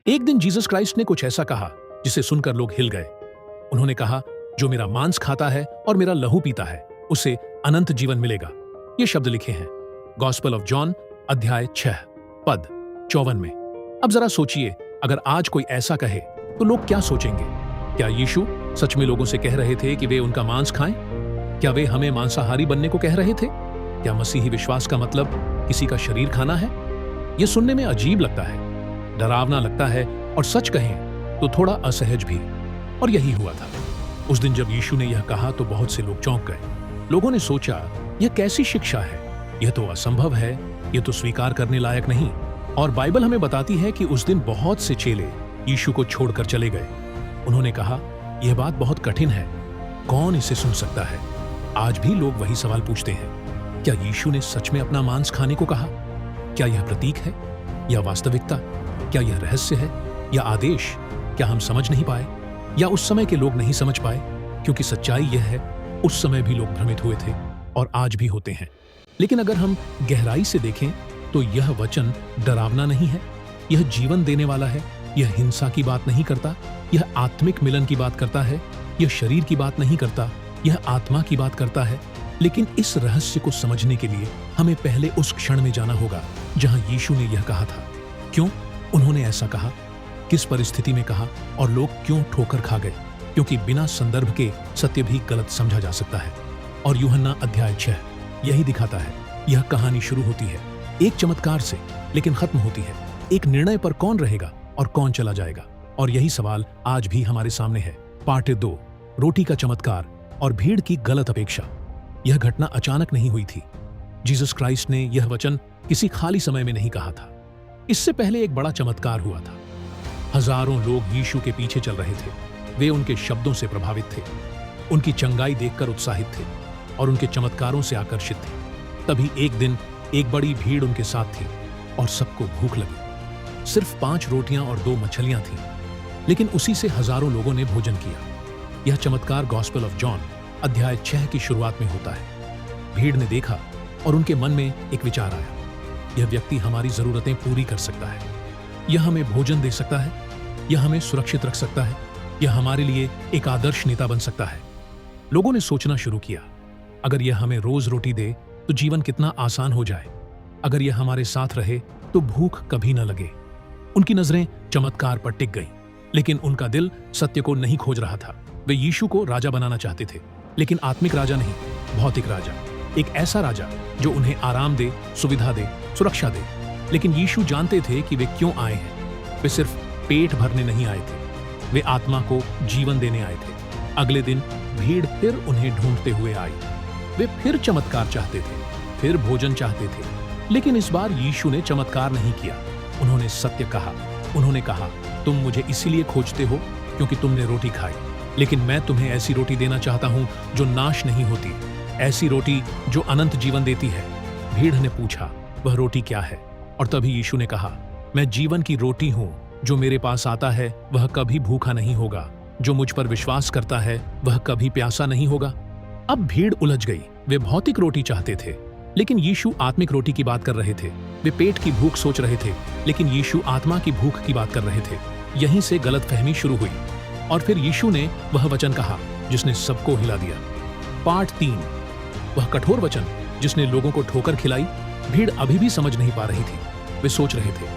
एक दिन Jesus Christ ने कुछ ऐसा कहा जिसे सुनकर लोग हिल गए। उन्होंने कहा, जो मेरा मांस खाता है और मेरा लहू पीता है उसे अनंत जीवन मिलेगा। ये शब्द लिखे हैं गॉस्पेल ऑफ जॉन अध्याय 6 पद 54 में। अब जरा सोचिए, अगर आज कोई ऐसा कहे तो लोग क्या सोचेंगे? क्या यीशु सच में लोगों से कह रहे थे कि वे उनका मांस खाएं? क्या वे हमें मांसाहारी बनने को कह रहे थे? क्या मसीही विश्वास का मतलब किसी का शरीर खाना है? यह सुनने में अजीब लगता है, डरावना लगता है और सच कहें तो थोड़ा असहज भी। और यही हुआ था। उस दिन जब यीशु ने यह कहा तो बहुत से लोग चौंक गए। लोगों ने सोचा, यह कैसी शिक्षा है? यह तो असंभव है, यह तो स्वीकार करने लायक नहीं। और बाइबल हमें बताती है कि उस दिन बहुत से चेले यीशु को छोड़कर चले गए। उन्होंने कहा, यह बात बहुत कठिन है, कौन इसे सुन सकता है? आज भी लोग वही सवाल पूछते हैं, क्या यीशु ने सच में अपना मांस खाने को कहा? क्या यह प्रतीक है या वास्तविकता? क्या यह रहस्य है या आदेश? क्या हम समझ नहीं पाए या उस समय के लोग नहीं समझ पाए? क्योंकि सच्चाई यह है, उस समय भी लोग भ्रमित हुए थे और आज भी होते हैं। लेकिन अगर हम गहराई से देखें तो यह वचन डरावना नहीं है, यह जीवन देने वाला है। यह हिंसा की बात नहीं करता, यह आत्मिक मिलन की बात करता है। यह शरीर की बात नहीं करता, यह आत्मा की बात करता है। लेकिन इस रहस्य को समझने के लिए हमें पहले उस क्षण में जाना होगा जहां यीशु ने यह कहा था। क्यों उन्होंने ऐसा कहा, किस परिस्थिति में कहा और लोग क्यों ठोकर खा गए? क्योंकि बिना संदर्भ के सत्य भी गलत समझा जा सकता है। और यूहन्ना अध्याय 6 यही दिखाता है। यह कहानी शुरू होती है एक चमत्कार से, लेकिन खत्म होती है एक निर्णय पर, कौन रहेगा और कौन चला जाएगा। और यही सवाल आज भी हमारे सामने है। पार्ट 2, रोटी का चमत्कार और भीड़ की गलत अपेक्षा। यह घटना अचानक नहीं हुई थी। जीसस क्राइस्ट ने यह वचन किसी खाली समय में नहीं कहा था। इससे पहले एक बड़ा चमत्कार हुआ था। हजारों लोग यीशु के पीछे चल रहे थे। वे उनके शब्दों से प्रभावित थे, उनकी चंगाई देखकर उत्साहित थे और उनके चमत्कारों से आकर्षित थे। तभी एक दिन एक बड़ी भीड़ उनके साथ थी और सबको भूख लगी। सिर्फ 5 रोटियां और 2 मछलियां थीं, लेकिन उसी से हजारों लोगों ने भोजन किया। यह चमत्कार गॉस्पेल ऑफ जॉन अध्याय 6 की शुरुआत में होता है। भीड़ ने देखा और उनके मन में एक विचार आया, यह व्यक्ति हमारी जरूरतें पूरी कर सकता है, यह हमें भोजन दे सकता है, यह हमें सुरक्षित रख सकता है, यह हमारे लिए एक आदर्श नेता बन सकता है। लोगों ने सोचना शुरू किया, अगर यह हमें रोज रोटी दे तो जीवन कितना आसान हो जाए। अगर यह हमारे साथ रहे तो भूख कभी न लगे। उनकी नजरें चमत्कार पर टिक गईं, लेकिन उनका दिल सत्य को नहीं खोज रहा था। वे यीशु को राजा बनाना चाहते थे, लेकिन आत्मिक राजा नहीं, भौतिक राजा। एक ऐसा राजा जो उन्हें आराम दे, सुविधा दे, सुरक्षा दे। लेकिन यीशु जानते थे कि वे क्यों आए हैं। वे सिर्फ पेट भरने नहीं आए थे, वे आत्मा को जीवन देने आए थे। अगले दिन भीड़ फिर उन्हें ढूंढते हुए आई। वे फिर चमत्कार चाहते थे, फिर भोजन चाहते थे। लेकिन इस बार यीशु ने चमत्कार नहीं किया। उन्होंने सत्य कहा। उन्होंने कहा, तुम मुझे इसीलिए खोजते हो क्योंकि तुमने रोटी खाई, लेकिन मैं तुम्हें ऐसी रोटी देना चाहता हूं जो नाश नहीं होती, ऐसी रोटी जो अनंत जीवन देती है। भीड़ ने पूछा, वह रोटी क्या है? और तभी यीशु ने कहा, मैं जीवन की रोटी हूं। जो मेरे पास आता है वह कभी भूखा नहीं होगा, जो मुझ पर विश्वास करता है वह कभी प्यासा नहीं होगा। अब भीड़ उलझ गई। वे भौतिक रोटी चाहते थे, लेकिन यीशु आत्मिक रोटी की बात कर रहे थे। वे पेट की भूख सोच रहे थे, लेकिन यीशु आत्मा की भूख की बात कर रहे थे। यहीं से गलतफहमी शुरू हुई। और फिर यीशु ने वह वचन कहा जिसने सबको हिला दिया। पार्ट 3, वह कठोर वचन जिसने लोगों को ठोकर खिलाई। भीड़ अभी भी समझ नहीं पा रही थी। वे सोच रहे थे,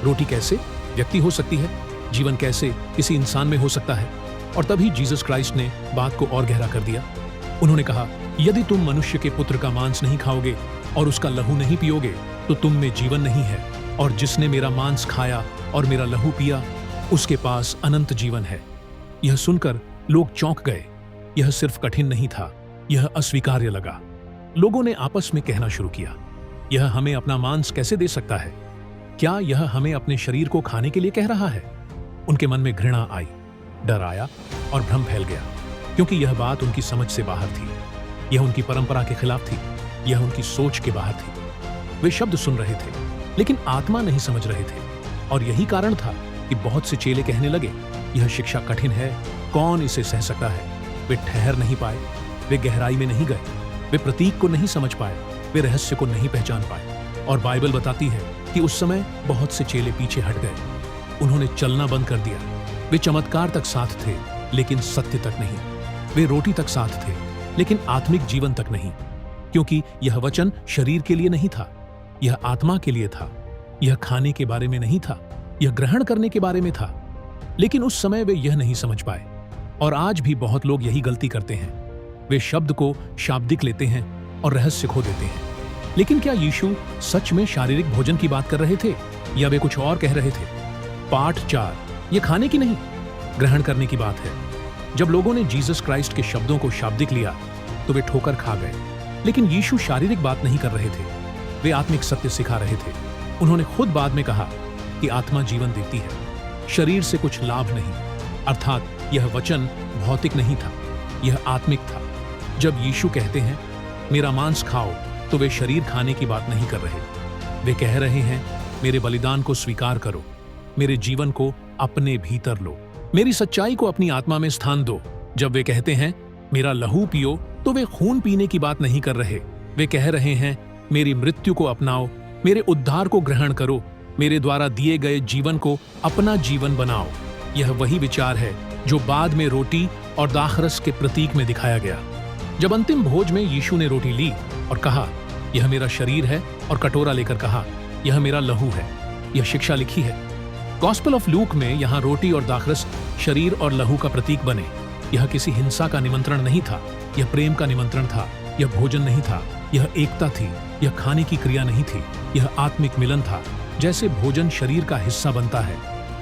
रोटी कैसे व्यक्ति हो सकती है? जीवन कैसे किसी इंसान में हो सकता है? और तभी जीसस क्राइस्ट ने बात को और गहरा कर दिया। उन्होंने कहा, यदि तुम मनुष्य के पुत्र का मांस नहीं खाओगे और उसका लहू नहीं पियोगे तो तुम में जीवन नहीं है। और जिसने मेरा मांस खाया और मेरा लहू पिया उसके पास अनंत जीवन है। यह सुनकर लोग चौंक गए। यह सिर्फ कठिन नहीं था, यह अस्वीकार्य लगा। लोगों ने आपस में कहना शुरू किया, यह हमें अपना मांस कैसे दे सकता है? क्या यह हमें अपने शरीर को खाने के लिए कह रहा है? उनके मन में घृणा आई, डर आया और भ्रम फैल गया, क्योंकि यह बात उनकी समझ से बाहर थी। यह उनकी परंपरा के खिलाफ थी, यह उनकी सोच के बाहर थी। वे शब्द सुन रहे थे, लेकिन आत्मा नहीं समझ रहे थे। और यही कारण था कि बहुत से चेले कहने लगे, यह शिक्षा कठिन है, कौन इसे सह सकता है? वे ठहर नहीं पाए, वे गहराई में नहीं गए, वे प्रतीक को नहीं समझ पाए, वे रहस्य को नहीं पहचान पाए। और बाइबल बताती है कि उस समय बहुत से चेले पीछे हट गए। उन्होंने चलना बंद कर दिया। वे चमत्कार तक साथ थे, लेकिन सत्य तक नहीं। वे रोटी तक साथ थे, लेकिन आत्मिक जीवन तक नहीं, क्योंकि यह वचन शरीर के लिए नहीं था, यह आत्मा के लिए था। यह खाने के बारे में नहीं था, यह ग्रहण करने के बारे में था। लेकिन उस समय वे यह नहीं समझ पाए, और आज भी बहुत लोग यही गलती करते हैं। वे शब्द को शाब्दिक लेते हैं और रहस्य खो देते हैं। लेकिन क्या यीशु सच में शारीरिक भोजन की बात कर रहे थे, या वे कुछ और कह रहे थे? पाठ 4, यह खाने की नहीं, ग्रहण करने की बात है। जब लोगों ने जीसस क्राइस्ट के शब्दों को शाब्दिक लिया तो वे ठोकर खा गए। लेकिन यीशु शारीरिक बात नहीं कर रहे थे, वे आत्मिक सत्य सिखा रहे थे। उन्होंने खुद बाद में कहा कि आत्मा जीवन देती है, शरीर से कुछ लाभ नहीं। अर्थात यह वचन भौतिक नहीं था, यह आत्मिक था। जब यीशु कहते हैं मेरा मांस खाओ, तो वे शरीर खाने की बात नहीं कर रहे। वे कह रहे हैं मेरे बलिदान को स्वीकार करो, मेरे जीवन को अपने भीतर लो, मेरी सच्चाई को अपनी आत्मा में स्थान दो। जब वे कहते हैं मेरा लहू पियो, तो वे खून पीने की बात नहीं कर रहे। वे कह रहे हैं मेरी मृत्यु को अपनाओ, मेरे उद्धार को ग्रहण करो, मेरे द्वारा दिए गए जीवन को अपना जीवन बनाओ। यह वही विचार है जो बाद में रोटी और दाखरस के प्रतीक में दिखाया गया। जब अंतिम भोज में यीशु ने रोटी ली और कहा यह मेरा शरीर है, और कटोरा लेकर कहा यह मेरा लहू है, यह शिक्षा लिखी है। गॉस्पेल ऑफ लूक में यहाँ रोटी और दाखरस शरीर और लहू का प्रतीक बने। यह किसी हिंसा का निमंत्रण नहीं था, यह प्रेम का निमंत्रण था। यह भोजन नहीं था, यह एकता थी। यह खाने की क्रिया नहीं थी, यह आत्मिक मिलन था। जैसे भोजन शरीर का हिस्सा बनता है,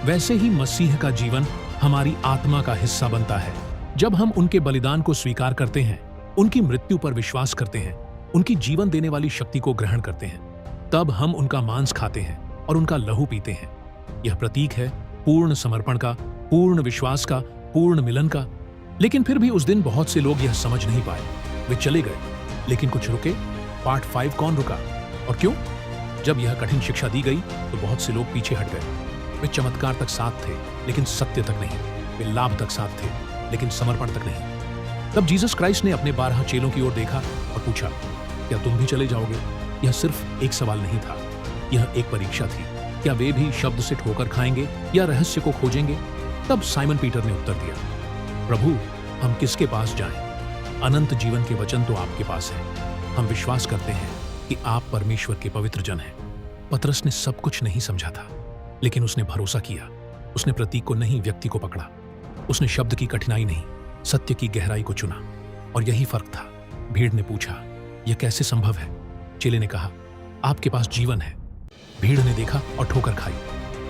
वैसे ही मसीह का जीवन हमारी आत्मा का हिस्सा बनता है। जब हम उनके बलिदान को स्वीकार करते हैं, उनकी मृत्यु पर विश्वास करते हैं, उनकी जीवन देने वाली शक्ति को ग्रहण करते हैं, तब हम उनका मांस खाते हैं और उनका लहू पीते हैं। यह प्रतीक है पूर्ण समर्पण का, पूर्ण विश्वास का, पूर्ण मिलन का। लेकिन फिर भी उस दिन बहुत से लोग यह समझ नहीं पाए। वे चले गए, लेकिन कुछ रुके। पार्ट 5 कौन रुका और क्यों? जब यह कठिन शिक्षा दी गई तो बहुत से लोग पीछे हट गए। वे चमत्कार तक साथ थे, लेकिन सत्य तक नहीं। वे लाभ तक साथ थे, लेकिन समर्पण तक नहीं। तब जीसस क्राइस्ट ने अपने 12 चेलों की ओर देखा और पूछा, क्या तुम भी चले जाओगे? यह सिर्फ एक सवाल नहीं था, यह एक परीक्षा थी। क्या वे भी शब्द से ठोकर खाएंगे या रहस्य को खोजेंगे? तब साइमन पीटर ने उत्तर दिया, प्रभु, हम किसके पास जाएं? अनंत जीवन के वचन तो आपके पास है। हम विश्वास करते हैं कि आप परमेश्वर के पवित्र जन हैं। पतरस ने सब कुछ नहीं समझा था, लेकिन उसने भरोसा किया। उसने प्रतीक को नहीं, व्यक्ति को पकड़ा। उसने शब्द की कठिनाई नहीं, सत्य की गहराई को चुना। और यही फर्क था। भीड़ ने पूछा, यह कैसे संभव है? चेले ने कहा, आपके पास जीवन है। भीड़ ने देखा और ठोकर खाई।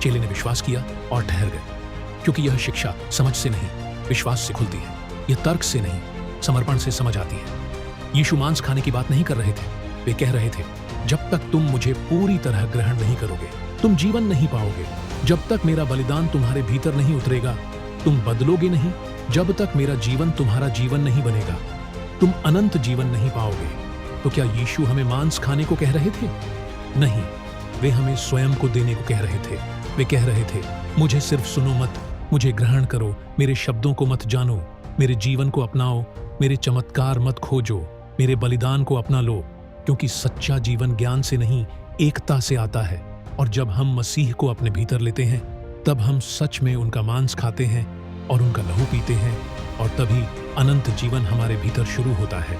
चेले ने विश्वास किया और ठहर गए, क्योंकि यह शिक्षा समझ से नहीं, विश्वास से खुलती है। यह तर्क से नहीं, समर्पण से समझ आती है। यीशु मांस खाने की बात नहीं कर रहे थे। वे कह रहे थे, जब तक तुम मुझे पूरी तरह ग्रहण नहीं करोगे, तुम जीवन नहीं पाओगे। जब तक मेरा बलिदान तुम्हारे भीतर नहीं उतरेगा, तुम बदलोगे नहीं। जब तक मेरा जीवन तुम्हारा जीवन नहीं बनेगा, तुम अनंत जीवन नहीं पाओगे। तो क्या यीशु हमें मांस खाने को कह रहे थे? नहीं, वे हमें स्वयं को देने को कह रहे थे। वे कह रहे थे, मुझे सिर्फ सुनो मत, मुझे ग्रहण करो, मेरे शब्दों को मत जानो, मेरे जीवन को अपनाओ, मेरे चमत्कार मत खोजो, मेरे बलिदान को अपना लो। क्योंकि सच्चा जीवन ज्ञान से नहीं, एकता से आता है। और जब हम मसीह को अपने भीतर लेते हैं, तब हम सच में उनका मांस खाते हैं और उनका लहू पीते हैं, और तभी अनंत जीवन हमारे भीतर शुरू होता है।